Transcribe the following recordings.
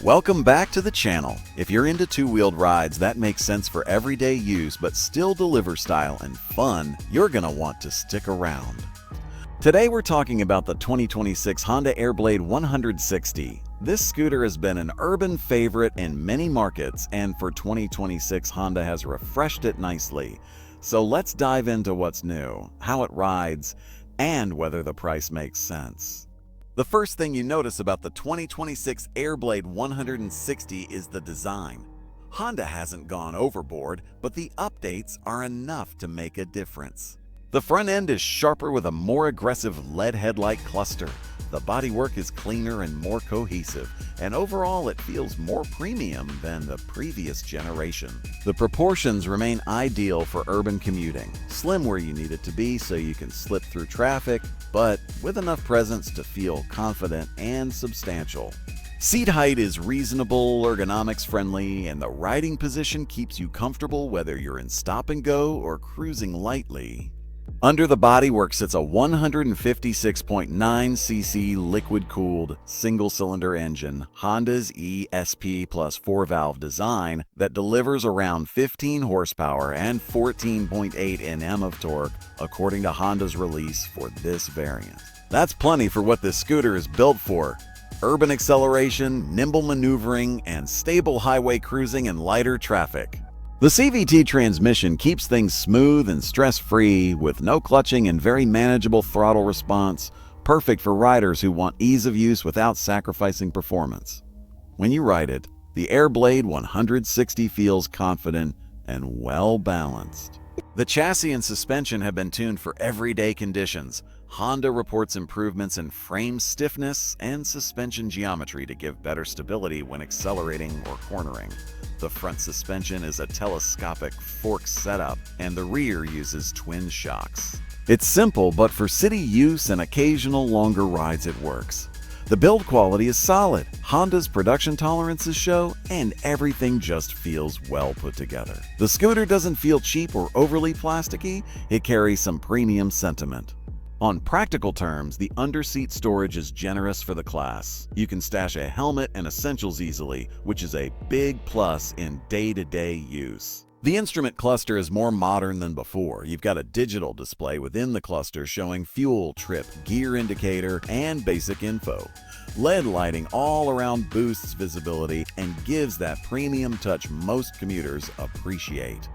Welcome back to the channel. If you're into two-wheeled rides that make sense for everyday use but still deliver style and fun, you're gonna want to stick around. Today we're talking about the 2026 Honda Airblade 160. This scooter has been an urban favorite in many markets, and for 2026 Honda has refreshed it nicely. So let's dive into what's new, how it rides, and whether the price makes sense. The first thing you notice about the 2026 Airblade 160 is the design. Honda hasn't gone overboard, but the updates are enough to make a difference. The front end is sharper with a more aggressive LED headlight cluster. The bodywork is cleaner and more cohesive, and overall it feels more premium than the previous generation. The proportions remain ideal for urban commuting, slim where you need it to be so you can slip through traffic, but with enough presence to feel confident and substantial. Seat height is reasonable, ergonomics friendly, and the riding position keeps you comfortable whether you're in stop and go or cruising lightly. Under the bodywork sits a 156.9cc liquid-cooled single-cylinder engine, Honda's ESP plus 4-valve design that delivers around 15 horsepower and 14.8 Nm of torque, according to Honda's release for this variant. That's plenty for what this scooter is built for. Urban acceleration, nimble maneuvering, and stable highway cruising in lighter traffic. The CVT transmission keeps things smooth and stress-free with no clutching and very manageable throttle response, perfect for riders who want ease of use without sacrificing performance. When you ride it, the Airblade 160 feels confident and well-balanced. The chassis and suspension have been tuned for everyday conditions. Honda reports improvements in frame stiffness and suspension geometry to give better stability when accelerating or cornering. The front suspension is a telescopic fork setup, and the rear uses twin shocks. It's simple, but for city use and occasional longer rides it works. The build quality is solid, Honda's production tolerances show, and everything just feels well put together. The scooter doesn't feel cheap or overly plasticky, it carries some premium sentiment. On practical terms, the underseat storage is generous for the class. You can stash a helmet and essentials easily, which is a big plus in day-to-day use. The instrument cluster is more modern than before. You've got a digital display within the cluster showing fuel, trip, gear indicator, and basic info. LED lighting all around boosts visibility and gives that premium touch most commuters appreciate.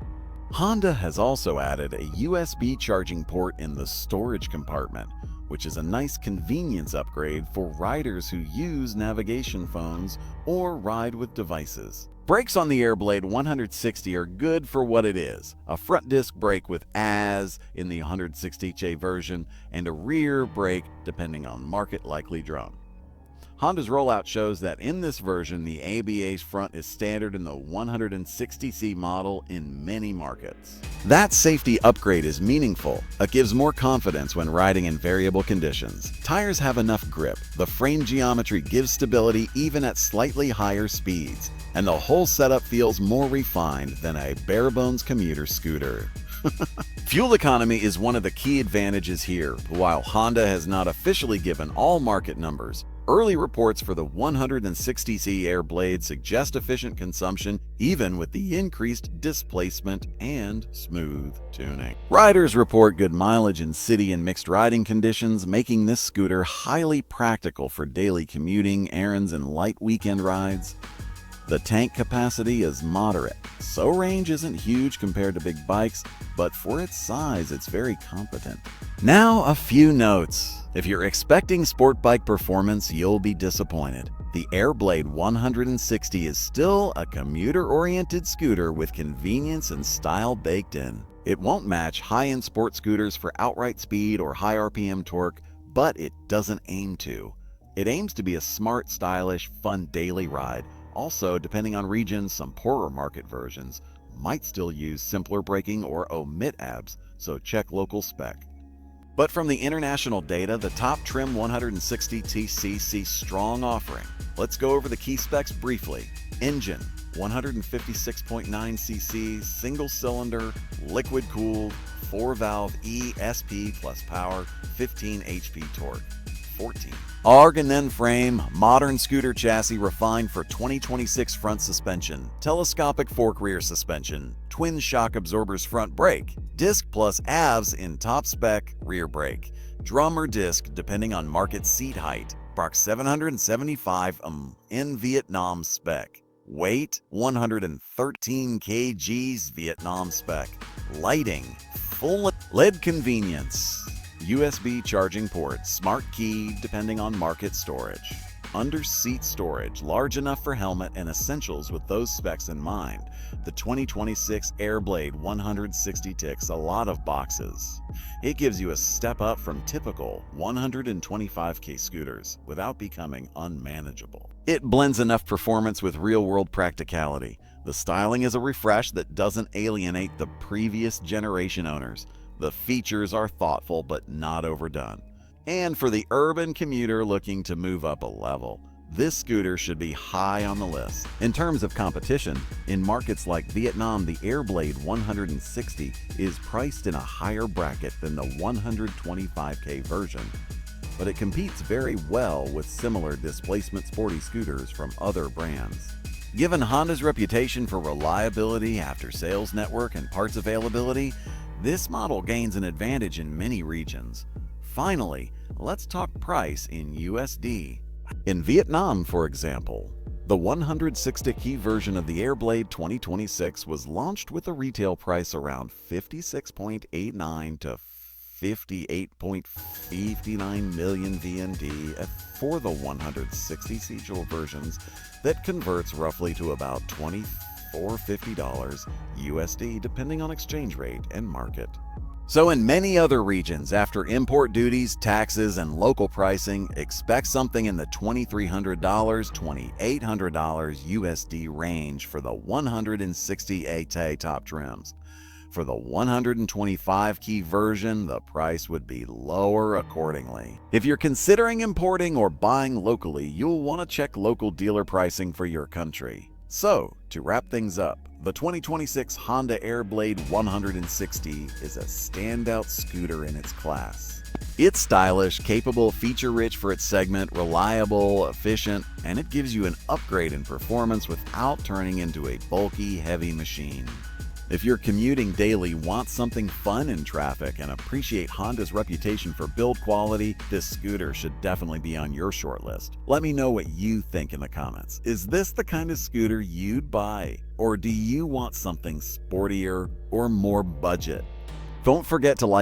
Honda has also added a USB charging port in the storage compartment, which is a nice convenience upgrade for riders who use navigation phones or ride with devices. Brakes on the Airblade 160 are good for what it is, a front disc brake with AS in the 160H version and a rear brake depending on market likely drum. Honda's rollout shows that in this version, the ABS front is standard in the 160C model in many markets. That safety upgrade is meaningful. It gives more confidence when riding in variable conditions. Tires have enough grip, the frame geometry gives stability even at slightly higher speeds, and the whole setup feels more refined than a bare-bones commuter scooter. Fuel economy is one of the key advantages here. While Honda has not officially given all market numbers, early reports for the 160C Airblade suggest efficient consumption even with the increased displacement and smooth tuning. Riders report good mileage in city and mixed riding conditions, making this scooter highly practical for daily commuting, errands, and light weekend rides. The tank capacity is moderate, so range isn't huge compared to big bikes, but for its size, it's very competent. Now, a few notes. If you're expecting sport bike performance, you'll be disappointed. The Airblade 160 is still a commuter-oriented scooter with convenience and style baked in. It won't match high-end sport scooters for outright speed or high RPM torque, but it doesn't aim to. It aims to be a smart, stylish, fun daily ride. Also, depending on region, some poorer market versions might still use simpler braking or omit ABS, so check local spec. But from the international data, the top trim 160cc sees strong offering. Let's go over the key specs briefly. Engine, 156.9cc, single-cylinder, liquid-cooled, 4-valve ESP plus power, 15 HP torque. 2014. Argon frame, modern scooter chassis refined for 2026 front suspension, telescopic fork rear suspension, twin shock absorbers front brake, disc plus AVs in top spec rear brake, drum or disc depending on market seat height, Prox 775 in Vietnam spec. Weight 113 kgs Vietnam spec. Lighting full LED convenience. USB charging port, smart key depending on market storage. Under seat storage, large enough for helmet and essentials with those specs in mind. The 2026 Airblade 160 ticks a lot of boxes. It gives you a step up from typical 125k scooters without becoming unmanageable. It blends enough performance with real-world practicality. The styling is a refresh that doesn't alienate the previous generation owners. The features are thoughtful but not overdone. And for the urban commuter looking to move up a level, this scooter should be high on the list. In terms of competition, in markets like Vietnam, the Airblade 160 is priced in a higher bracket than the 125k version, but it competes very well with similar displacement sporty scooters from other brands. Given Honda's reputation for reliability, after-sales network, and parts availability, this model gains an advantage in many regions. Finally, let's talk price in USD. In Vietnam, for example, the 160k version of the Airblade 2026 was launched with a retail price around 56.89 to 58.59 million VND for the 160cc versions that converts roughly to about $24.50 USD depending on exchange rate and market. So in many other regions, after import duties, taxes, and local pricing, expect something in the $2,300, $2,800 USD range for the 160 top trims. For the 125key version, the price would be lower accordingly. If you're considering importing or buying locally, you'll want to check local dealer pricing for your country. So, to wrap things up, the 2026 Honda Airblade 160 is a standout scooter in its class. It's stylish, capable, feature-rich for its segment, reliable, efficient, and it gives you an upgrade in performance without turning into a bulky, heavy machine. If you're commuting daily, want something fun in traffic, and appreciate Honda's reputation for build quality, this scooter should definitely be on your short list. Let me know what you think in the comments. Is this the kind of scooter you'd buy? Or do you want something sportier or more budget? Don't forget to like